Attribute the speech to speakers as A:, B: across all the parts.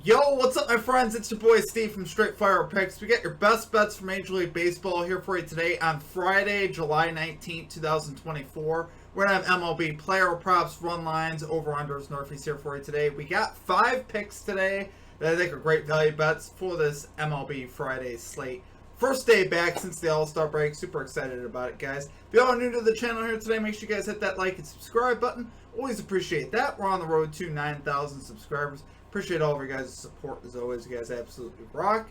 A: Yo, what's up, my friends? It's your boy Steve from Straight Fire Picks. We got your best bets for Major League Baseball here for you today on Friday, July 19th, 2024. We're going to have MLB player props, run lines, over-unders, NRFIS here for you today. We got 5 picks today that I think are great value bets for this MLB Friday slate. First day back since the All-Star break. Super excited about it, guys. If you all are new to the channel here today, make sure you guys hit that like and subscribe button. Always appreciate that. We're on the road to 9,000 subscribers. Appreciate all of your guys' support as always. You guys absolutely rock.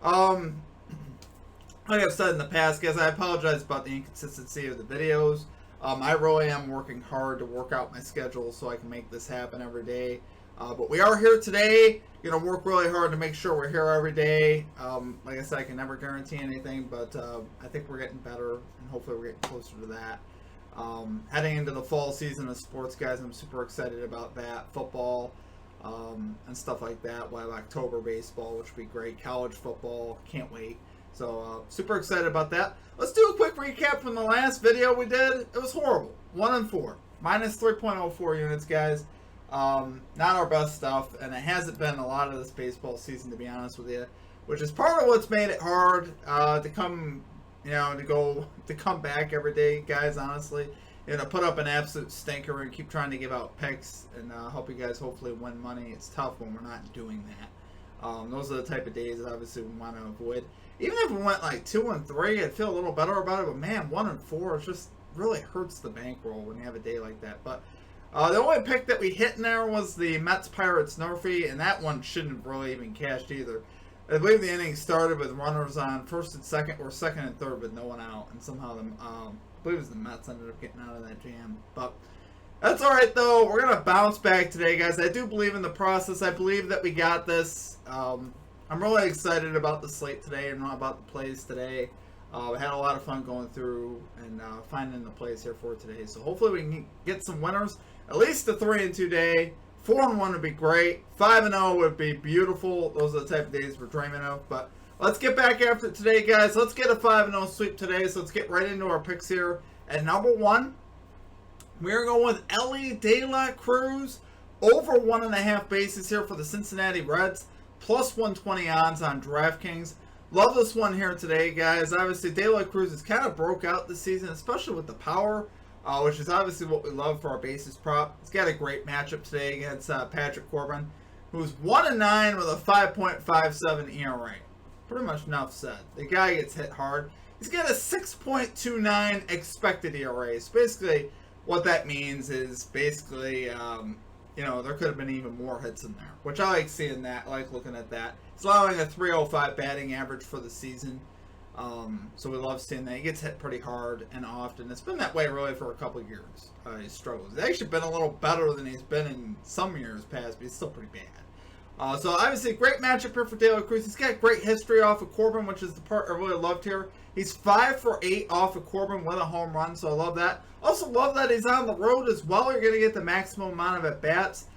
A: Like I've said in the past, guys, I apologize about the inconsistency of the videos. I really am working hard to work out my schedule so I can make this happen every day. But we are here today. Gonna work really hard to make sure we're here every day. Like I said, I can never guarantee anything, but I think we're getting better, and hopefully we're getting closer to that. Heading into the fall season of sports, guys, I'm super excited about that. Football. And stuff like that. We'll have October baseball, which will be great. College football, can't wait. So, super excited about that. Let's do a quick recap from the last video we did. It was horrible. 1-4. Minus 3.04 units, guys. Not our best stuff, and it hasn't been a lot of this baseball season, to be honest with you. Which is part of what's made it hard to come, to come back every day, guys, honestly. Put up an absolute stinker and keep trying to give out picks and help you guys hopefully win money. It's tough when we're not doing that. Those are the type of days that obviously we want to avoid. Even if we went like 2-3, I'd feel a little better about it. But man, 1-4, it just really hurts the bankroll when you have a day like that. But the only pick that we hit in there was the Mets Pirates NRFI, and that one shouldn't have really even cashed either. I believe the inning started with runners on first and second, or second and third with no one out, and somehow I believe it was the Mets ended up getting out of that jam. But that's alright, though. We're going to bounce back today, guys. I do believe in the process. I believe that we got this. I'm really excited about the slate today and about the plays today. I had a lot of fun going through and finding the plays here for today. So hopefully we can get some winners. At least a 3-2 day. 4-1 would be great. 5-0 would be beautiful. Those are the type of days we're dreaming of. But let's get back after it today, guys. Let's get a 5-0 sweep today. So let's get right into our picks here. At number 1, we're going with Elly De La Cruz. Over 1.5 bases here for the Cincinnati Reds. Plus 120 odds on DraftKings. Love this one here today, guys. Obviously, De La Cruz has kind of broke out this season, especially with the power. Which is obviously what we love for our basis prop. He's got a great matchup today against Patrick Corbin, who's 1-9 with a 5.57 ERA. Pretty much enough said. The guy gets hit hard. He's got a 6.29 expected ERA. So basically, what that means is basically, there could have been even more hits in there. Which I like seeing that. I like looking at that. He's allowing a 305 batting average for the season. So we love seeing that. He gets hit pretty hard and often. It's been that way really for a couple of years. He struggles. He's actually been a little better than he's been in some years past, but he's still pretty bad. So obviously great matchup here for De La Cruz. He's got great history off of Corbin, which is the part I really loved here. He's 5 for 8 off of Corbin with a home run, so I love that. Also love that he's on the road as well. You're going to get the maximum amount of at-bats,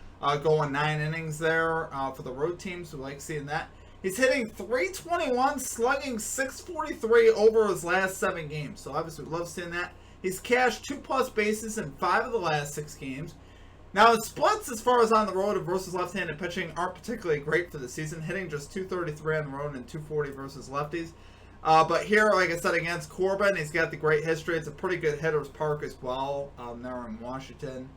A: going 9 innings there for the road team, so we like seeing that. He's hitting .321, slugging .643 over his last 7 games. So obviously we love seeing that. He's cashed 2+ bases in 5 of the last 6 games. Now his splits as far as on the road versus left-handed pitching aren't particularly great for the season. Hitting just .233 on the road and .240 versus lefties. But here, like I said, against Corbin, he's got the great history. It's a pretty good hitter's park as well there in Washington.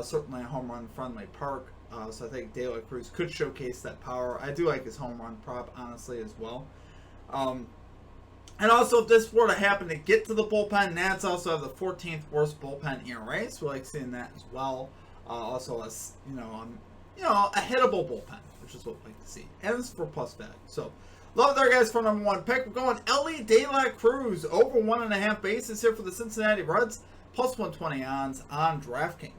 A: Certainly a home run friendly park. So I think De La Cruz could showcase that power. I do like his home run prop, honestly, as well. And also, if this were to happen to get to the bullpen, Nats also have the 14th worst bullpen ERA, so we like seeing that as well. Also, as a hittable bullpen, which is what we like to see, and it's for plus value. So, love it there, guys, for number 1 pick. We're going Elly De La Cruz over 1.5 bases here for the Cincinnati Reds, plus 120 odds on DraftKings.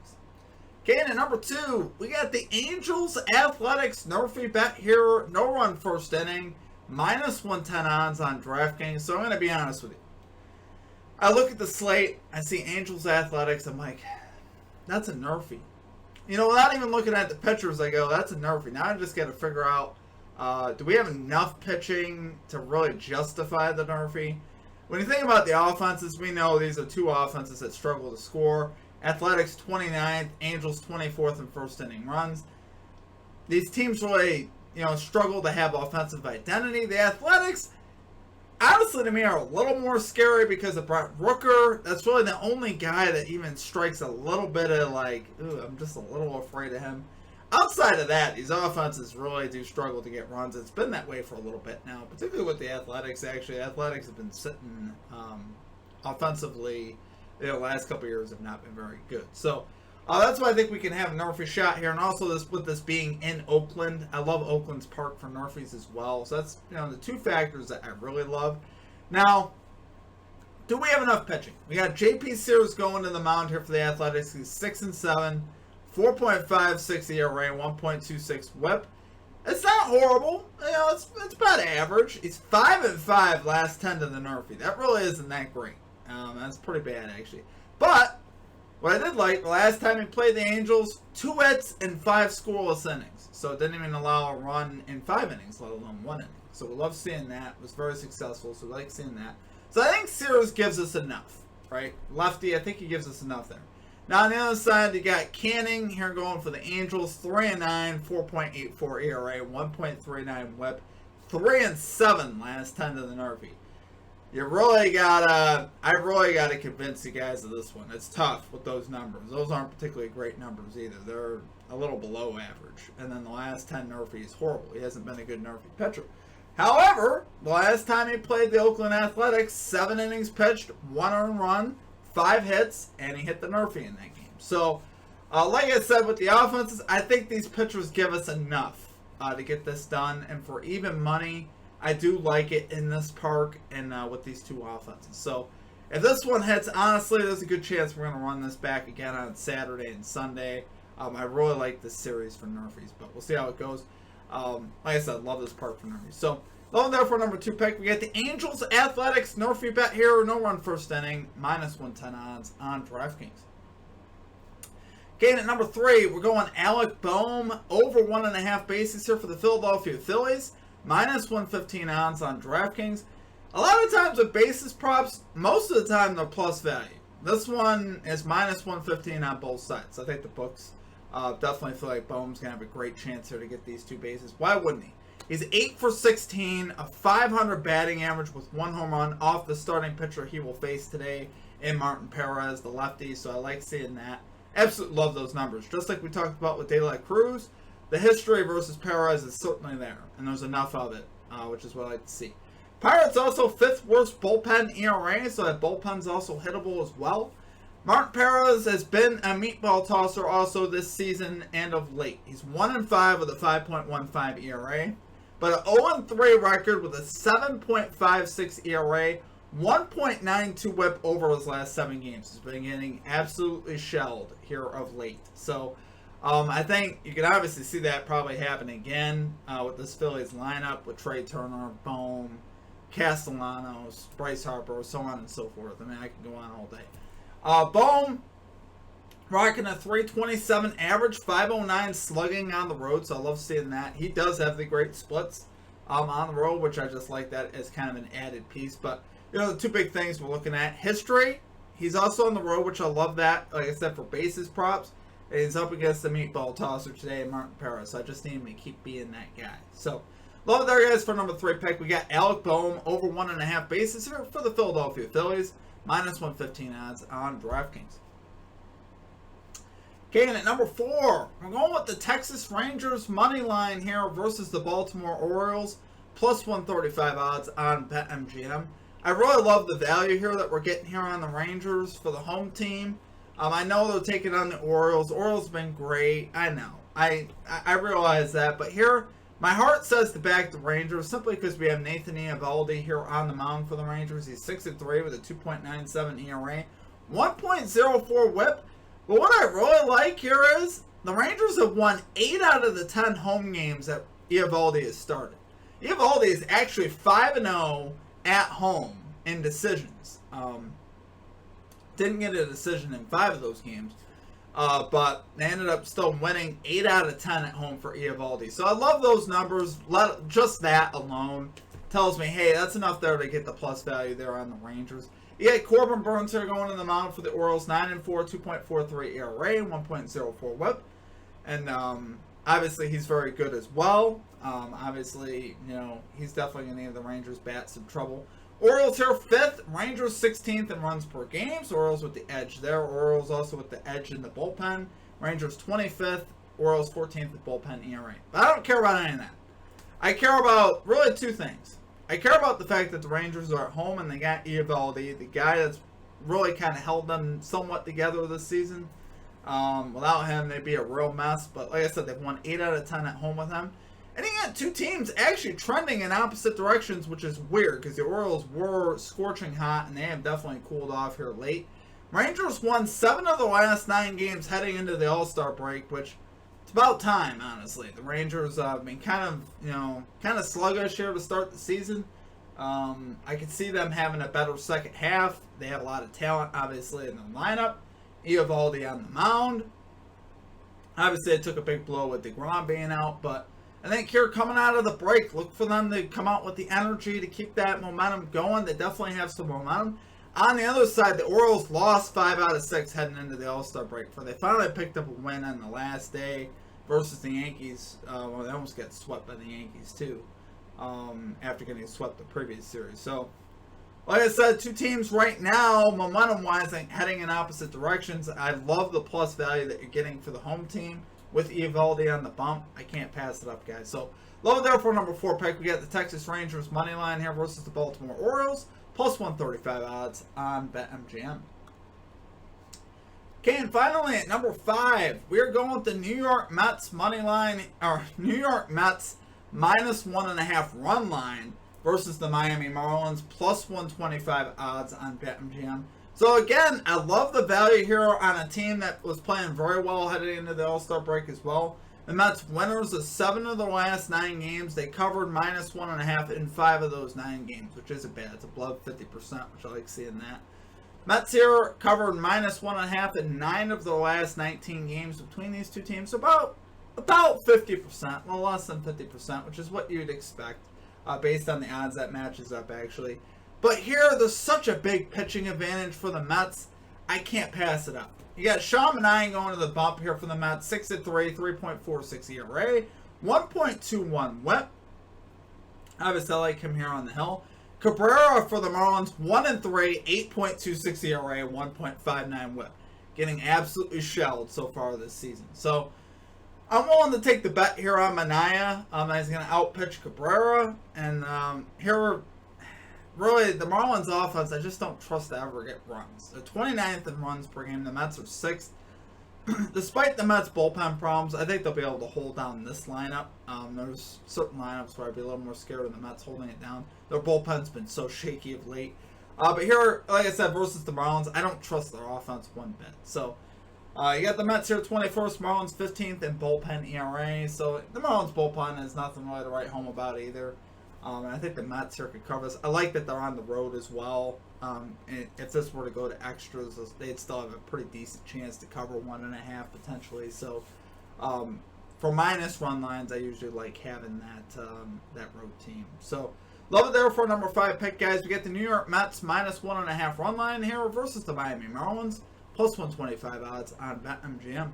A: Okay, and at number 2, we got the Angels Athletics NRFI bet here. No run first inning. Minus 110 odds on DraftKings. So I'm going to be honest with you. I look at the slate. I see Angels Athletics. I'm like, that's a NRFI. Without even looking at the pitchers, I go, that's a NRFI. Now I just got to figure out, do we have enough pitching to really justify the NRFI? When you think about the offenses, we know these are 2 offenses that struggle to score. Athletics 29th, Angels 24th in first inning runs. These teams really struggle to have offensive identity. The Athletics, honestly, to me, are a little more scary because of Brent Rooker. That's really the only guy that even strikes a little bit of like, ooh, I'm just a little afraid of him. Outside of that, these offenses really do struggle to get runs. It's been that way for a little bit now, particularly with the Athletics. Actually, the Athletics have been sitting offensively. The last couple of years have not been very good. So that's why I think we can have a NRFI shot here. And also with this being in Oakland, I love Oakland's park for NRFIs as well. So that's the two factors that I really love. Now, do we have enough pitching? We got J.P. Sears going to the mound here for the Athletics. He's 6-7. 4.56 ERA, 1.26 WHIP. It's not horrible. It's about average. He's 5-5 last 10 to the NRFI. That really isn't that great. That's pretty bad, actually. But what I did like, the last time he played the Angels, 2 hits and 5 scoreless innings. So it didn't even allow a run in 5 innings, let alone 1 inning. So we love seeing that. It was very successful, so we like seeing that. So I think Sears gives us enough, right? Lefty, I think he gives us enough there. Now on the other side, you got Canning here going for the Angels, 3-9, 4.84 ERA, 1.39 WHIP, 3-7 last 10 to the NRFI. I really gotta convince you guys of this one. It's tough with those numbers. Those aren't particularly great numbers either. They're a little below average. And then the last 10 NRFI is horrible. He hasn't been a good NRFI pitcher. However, the last time he played the Oakland Athletics, 7 innings pitched, 1 earned run, 5 hits, and he hit the NRFI in that game. So, like I said, with the offenses, I think these pitchers give us enough to get this done. And for even money, I do like it in this park and with these two offenses. So, if this one hits, honestly, there's a good chance we're going to run this back again on Saturday and Sunday. I really like this series for NRFIs, but we'll see how it goes. Like I said, love this park for NRFIs. So, love there for number 2 pick. We got the Angels Athletics NRFI bet here. No run first inning. -110 odds on DraftKings. Okay, and at number 3, we're going Alec Boehm. Over 1.5 bases here for the Philadelphia Phillies. -115 odds on DraftKings. A lot of times with bases props, most of the time they're plus value. This one is -115 on both sides. I think the books definitely feel like Boehm's going to have a great chance here to get these 2 bases. Why wouldn't he? He's 8 for 16, a .500 batting average with 1 home run off the starting pitcher he will face today in Martin Perez, the lefty. So I like seeing that. Absolutely love those numbers. Just like we talked about with De La Cruz, the history versus Perez is certainly there, and there's enough of it, which is what I like to see. Pirates also 5th worst bullpen ERA, so that bullpen's also hittable as well. Martin Perez has been a meatball tosser also this season and of late. He's 1-5 with a 5.15 ERA, but an 0-3 record with a 7.56 ERA, 1.92 WHIP over his last 7 games. He's been getting absolutely shelled here of late. So I think you can obviously see that probably happen again with this Phillies lineup with Trey Turner, Boehm, Castellanos, Bryce Harper, so on and so forth. I mean, I can go on all day. Boehm rocking a 327 average, 509 slugging on the road, so I love seeing that. He does have the great splits on the road, which I just like that as kind of an added piece. But, the 2 big things we're looking at. History, he's also on the road, which I love that, like I said, for bases props. And he's up against the meatball tosser today, Martin Perez, so I just need him to keep being that guy. So, love it there, guys, for number 3 pick. We got Alec Boehm over 1.5 bases here for the Philadelphia Phillies. -115 odds on DraftKings. Okay, and at number 4, we're going with the Texas Rangers money line here versus the Baltimore Orioles. +135 odds on BetMGM. I really love the value here that we're getting here on the Rangers for the home team. I know they're taking on the Orioles. Orioles have been great. I know. I realize that. But here, my heart says to back the Rangers simply because we have Nathan Eovaldi here on the mound for the Rangers. He's 6-3 with a 2.97 ERA, 1.04 WHIP. But what I really like here is the Rangers have won 8 out of the 10 home games that Eovaldi has started. Eovaldi is actually 5-0 at home in decisions. Didn't get a decision in 5 of those games. But they ended up still winning 8 out of 10 at home for Eovaldi. So I love those numbers. Just that alone tells me, hey, that's enough there to get the plus value there on the Rangers. You got Corbin Burns here going in the mound for the Orioles. 9-4, 2.43 ERA, 1.04 WHIP. And obviously he's very good as well. Obviously, he's definitely going to give the Rangers bat some trouble. Orioles here 5th, Rangers 16th in runs per game, so Orioles with the edge there. Orioles also with the edge in the bullpen. Rangers 25th, Orioles 14th with bullpen ERA. But I don't care about any of that. I care about really two things. I care about the fact that the Rangers are at home and they got Eovaldi, the guy that's really kind of held them somewhat together this season. Without him, they'd be a real mess. But like I said, they've won 8 out of 10 at home with him. And he got two teams actually trending in opposite directions, which is weird because the Orioles were scorching hot and they have definitely cooled off here late. Rangers won 7 of the last 9 games heading into the All-Star break, which it's about time, honestly. The Rangers have been kind of sluggish here to start the season. I could see them having a better second half. They have a lot of talent, obviously, in the lineup. Eovaldi on the mound. Obviously, it took a big blow with DeGrom being out, but I think here coming out of the break, look for them to come out with the energy to keep that momentum going. They definitely have some momentum. On the other side, the Orioles lost 5 out of 6 heading into the All-Star break. They finally picked up a win on the last day versus the Yankees. Well, they almost got swept by the Yankees, too, after getting swept the previous series. So, like I said, two teams right now, momentum-wise, heading in opposite directions. I love the plus value that you're getting for the home team with Eovaldi on the bump. I can't pass it up, guys. So, love there for number 4 pick. We got the Texas Rangers money line here versus the Baltimore Orioles. Plus 135 odds on BetMGM. Okay, and finally at number 5, we are going with the New York Mets money line, or New York Mets minus 1.5 run line versus the Miami Marlins, plus 125 odds on BetMGM. So again, I love the value here on a team that was playing very well heading into the All-Star break as well. The Mets winners of 7 of the last 9 games. They covered minus 1.5 in 5 of those 9 games, which isn't bad. It's above 50%, which I like seeing that. Mets here covered minus 1.5 in 9 of the last 19 games between these two teams. About 50%, well less than 50%, which is what you'd expect based on the odds that matches up actually. But here, there's such a big pitching advantage for the Mets. I can't pass it up. You got Sean Manaea going to the bump here for the Mets. 6-3, 3.46 ERA, 1.21 WHIP. Obviously, I like him here on the hill. Cabrera for the Marlins, 1-3, 8.26 ERA, 1.59 WHIP. Getting absolutely shelled so far this season. So, I'm willing to take the bet here on Manaea. He's going to outpitch Cabrera. And here, really, the Marlins offense, I just don't trust to ever get runs. They're 29th in runs per game. The Mets are 6th. Despite the Mets' bullpen problems, I think they'll be able to hold down this lineup. There's certain lineups where I'd be a little more scared of the Mets holding it down. Their bullpen's been so shaky of late. But here, like I said, versus the Marlins, I don't trust their offense one bit. So, you got the Mets here 21st, Marlins 15th in bullpen ERA. So, the Marlins' bullpen is nothing really to write home about either. And I think the Mets here could cover this. I like that they're on the road as well. And if this were to go to extras, they'd still have a pretty decent chance to cover 1.5 potentially. So, for minus run lines, I usually like having that road team. So, love it there for number 5 pick, guys. We get the New York Mets minus 1.5 run line here versus the Miami Marlins, plus 125 odds on BetMGM.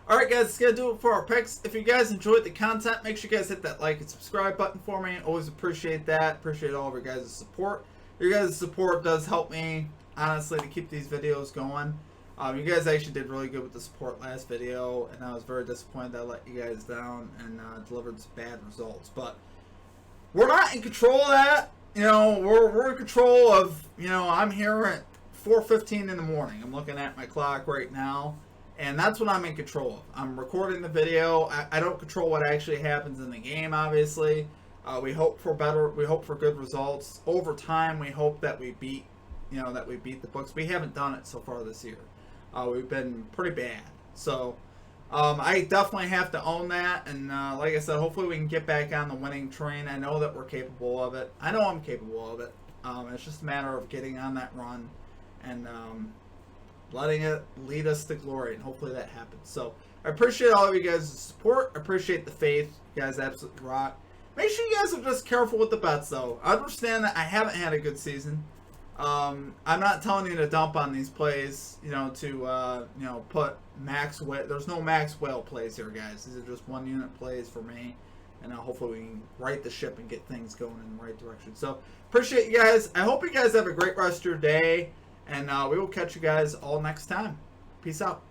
A: Alright guys, that's going to do it for our picks. If you guys enjoyed the content, make sure you guys hit that like and subscribe button for me. Always appreciate that. Appreciate all of your guys' support. Your guys' support does help me, honestly, to keep these videos going. You guys actually did really good with the support last video, and I was very disappointed that I let you guys down and delivered some bad results. But we're not in control of that. We're in control of, I'm here at 4:15 in the morning. I'm looking at my clock right now. And that's what I'm in control of. I'm recording the video. I don't control what actually happens in the game, obviously. We hope for better. We hope for good results. Over time, we hope that we beat, the books. We haven't done it so far this year. We've been pretty bad. So, I definitely have to own that. And like I said, hopefully we can get back on the winning train. I know that we're capable of it. I know I'm capable of it. It's just a matter of getting on that run and letting it lead us to glory, and hopefully that happens. So, I appreciate all of you guys' support. I appreciate the faith. You guys absolutely rock. Make sure you guys are just careful with the bets, though. I understand that I haven't had a good season. I'm not telling you to dump on these plays, to put max whale. There's no max whale plays here, guys. These are just 1-unit plays for me. and hopefully we can right the ship and get things going in the right direction. So appreciate you guys. I hope you guys have a great rest of your day, and we will catch you guys all next time. Peace out.